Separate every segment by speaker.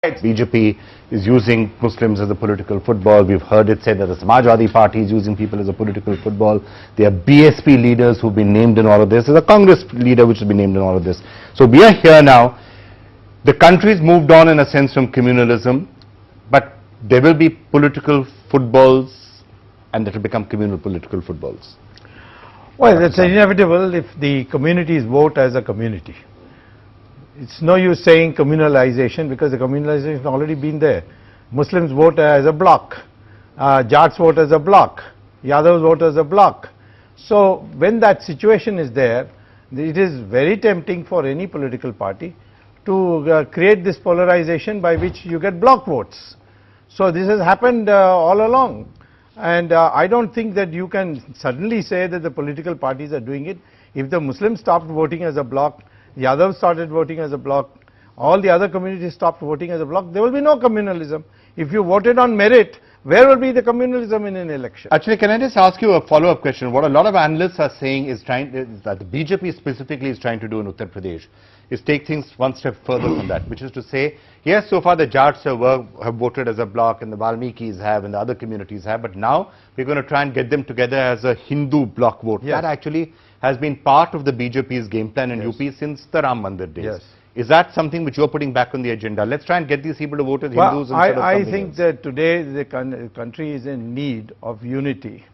Speaker 1: BJP is using Muslims as a political football. We've heard it said that the Samajwadi Party is using people as a political football. There are BSP leaders who've been named in all of this. There's a Congress leader which has been named in all of this. So we are here now. The country's moved on in a sense from communalism, but there will be political footballs and that will become communal political footballs.
Speaker 2: Well, that's inevitable if the communities vote as a community. It's no use saying communalization because the communalization has already been there. Muslims vote as a bloc, Jats vote as a bloc, Yadavs vote as a bloc. So when that situation is there, it is very tempting for any political party to create this polarization by which you get bloc votes. So this has happened all along. And I don't think that you can suddenly say that the political parties are doing it. If the Muslims stopped voting as a bloc, Yadavs started voting as a bloc, all the other communities stopped voting as a bloc, there will be no communalism. If you voted on merit, where will be the communalism in an election?
Speaker 1: Actually, can I just ask you a follow-up question? What a lot of analysts are saying is that the BJP specifically is trying to do in Uttar Pradesh is take things one step further from that, which is to say, yes, so far the Jats have voted as a bloc and the Valmikis have and the other communities have, but now we're going to try and get them together as a Hindu bloc vote. Yes. That actually has been part of the BJP's game plan in UP since the Ram Mandir days. Yes. Is that something which you're putting back on the agenda? Let's try and get these people to vote as Hindus instead of
Speaker 2: I think that today the country is in need of unity,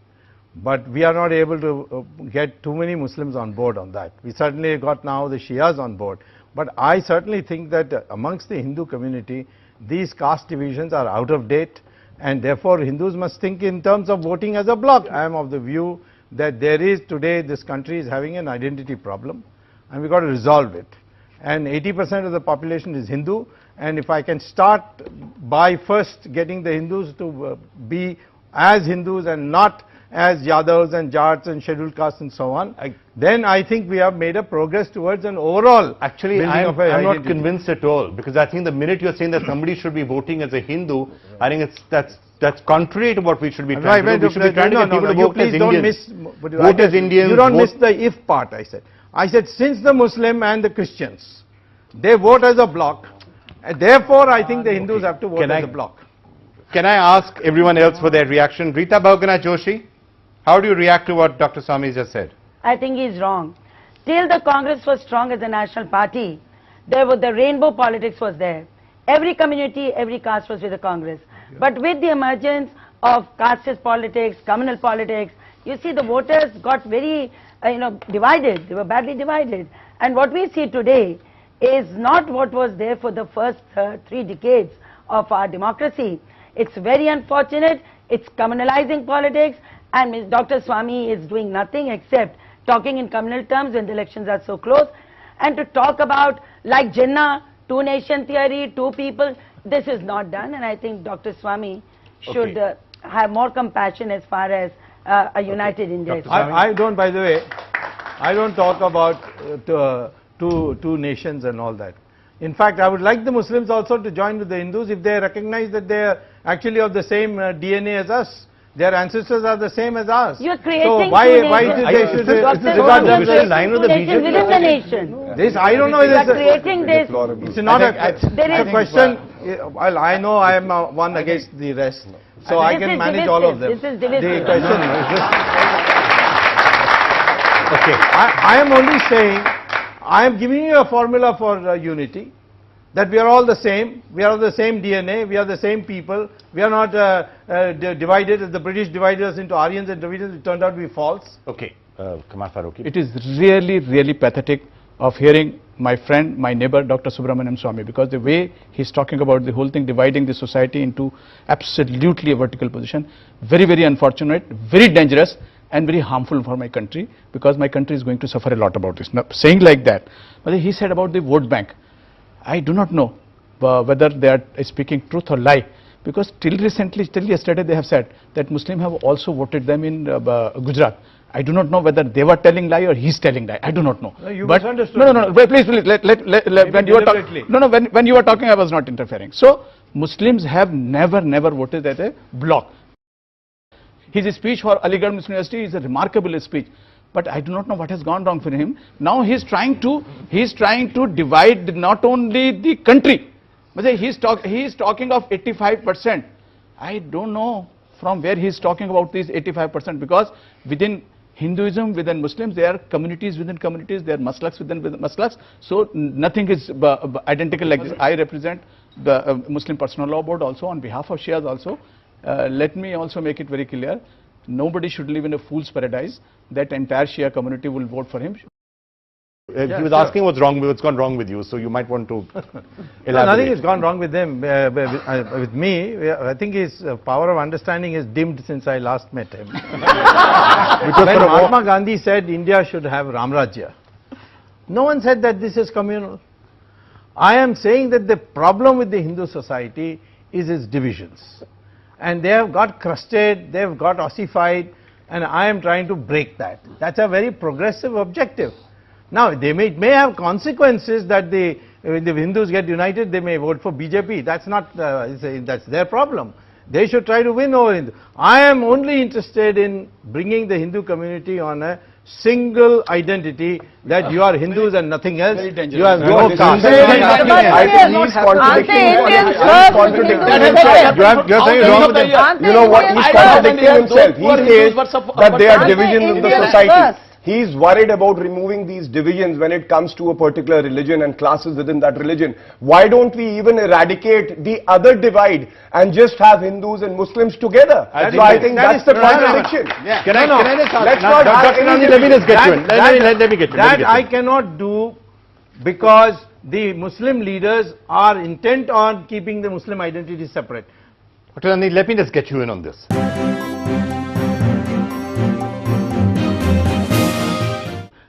Speaker 2: but we are not able to get too many Muslims on board on that. We certainly got now the Shias on board, but I certainly think that amongst the Hindu community, these caste divisions are out of date, and therefore Hindus must think in terms of voting as a bloc. I am of the view that there is today, this country is having an identity problem, and we've got to resolve it. And 80% of the population is Hindu, and if I can start by first getting the Hindus to be as Hindus and not as Yadavs and Jats and scheduled castes and so on, then I think we have made a progress towards an overall
Speaker 1: Actually, I'm not convinced at all, because I think the minute you're saying that somebody should be voting as a Hindu, I think that's contrary to what we should be trying to do. We should be trying to get people to vote as Indians. Vote as Indians.
Speaker 2: You don't miss the if part, I said. I said since the Muslim and the Christians, they vote as a bloc, and therefore I think the Hindus have to vote as a bloc.
Speaker 1: Can I ask everyone else for their reaction? Rita Bhaugana Joshi, how do you react to what Dr. Swami just said?
Speaker 3: I think he's wrong. Till the Congress was strong as a national party, the rainbow politics was there. Every community, every caste was with the Congress. But with the emergence of casteist politics, communal politics, you see the voters got very divided. They were badly divided. And what we see today is not what was there for the first 3 decades of our democracy. It's very unfortunate. It's communalizing politics, and Dr. Swami is doing nothing except talking in communal terms when the elections are so close. And to talk about, like Jinnah, 2-nation theory, 2 people, this is not done, and I think Dr. Swami should have more compassion as far as a united India is concerned.
Speaker 2: I don't, by the way, I don't talk about two nations and all that. In fact, I would like the Muslims also to join with the Hindus if they recognize that they are actually of the same DNA as us. Their ancestors are the same as us.
Speaker 3: You are creating
Speaker 2: so why they should
Speaker 3: regard themselves in line with the BJP? Within the nation.
Speaker 2: This I don't know.
Speaker 3: You are creating this.
Speaker 2: It's not a question. Well, I know I am one against the rest, so I can manage all of them.
Speaker 3: This is divisive.
Speaker 2: The question is just. Okay, I am only saying, I am giving you a formula for unity, that we are all the same, we are of the same DNA, we are the same people, we are not divided, as the British divided us into Aryans and Dravidians, it turned out to be false.
Speaker 1: Okay, Kamal Farooqi.
Speaker 4: It is really, really pathetic of hearing my friend, my neighbor, Dr. Subermaniam Swami, because the way he's talking about the whole thing, dividing the society into absolutely a vertical position, very, very unfortunate, very dangerous, and very harmful for my country, because my country is going to suffer a lot about this. Now, saying like that, but he said about the vote bank, I do not know whether they are speaking truth or lie, because till yesterday they have said that Muslims have also voted them in Gujarat. I do not know whether they were telling lie or he's telling lie. I do not know.
Speaker 2: No, you misunderstood.
Speaker 4: No. Please. When you were talking, when you were talking, I was not interfering. So Muslims have never voted as a bloc. His speech for Aligarh Muslim University is a remarkable speech. but I do not know what has gone wrong for him. Now he is trying to divide not only the country, He is talking of 85%. I don't know from where he is talking about these 85%, because within Hinduism, within Muslims, there are communities within communities, there are maslaks within maslaks, so nothing is identical like this. I represent the Muslim Personal Law Board also on behalf of Shias also. Let me also make it very clear, nobody should live in a fool's paradise that entire Shia community will vote for him.
Speaker 1: He was asking what's gone wrong with you, so you might want to elaborate.
Speaker 2: No, nothing has gone wrong with them. With me, I think his power of understanding is dimmed since I last met him. Because when Mahatma Gandhi said India should have Ramrajya, no one said that this is communal. I am saying that the problem with the Hindu society is its divisions. And they have got crusted, they have got ossified, and I am trying to break that. That's a very progressive objective. Now, they may have consequences that when the Hindus get united, they may vote for BJP. That's not, that's their problem. They should try to win over Hindu. I am only interested in bringing the Hindu community on a single identity, that you are Hindus and nothing else. You have no caste.
Speaker 5: I think he's contradicting himself.
Speaker 1: You're saying wrong with him.
Speaker 5: You know what? He's contradicting himself. He says that there are divisions in the society. He's worried about removing these divisions when it comes to a particular religion and classes within that religion. Why don't we even eradicate the other divide and just have Hindus and Muslims together? So I think that's the contradiction.
Speaker 1: Can I just ask?
Speaker 5: Let's not have any
Speaker 1: let me just get you in. Let me get you.
Speaker 2: That I cannot do, because the Muslim leaders are intent on keeping the Muslim identity separate.
Speaker 1: Dr. Nandi, let me just get you in on this.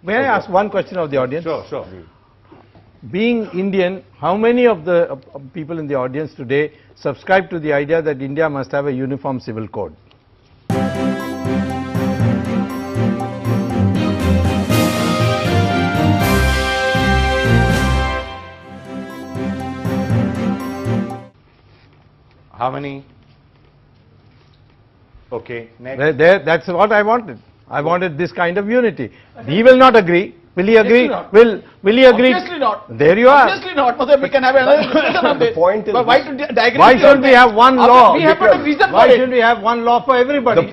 Speaker 2: May I ask one question of the audience?
Speaker 1: Sure.
Speaker 2: Being Indian, how many of the people in the audience today subscribe to the idea that India must have a uniform civil code?
Speaker 1: How many? Okay, next.
Speaker 2: That's what I wanted. I wanted this kind of unity. He will not agree. Will he agree? Will he agree?
Speaker 4: Obviously not.
Speaker 2: There you are.
Speaker 4: Obviously not. We can have another discussion on this.
Speaker 5: The point is,
Speaker 4: but why to diagram?
Speaker 2: Why shouldn't we have one law?
Speaker 4: We have got a reason for
Speaker 2: Why
Speaker 4: it.
Speaker 2: shouldn't we have one law for everybody?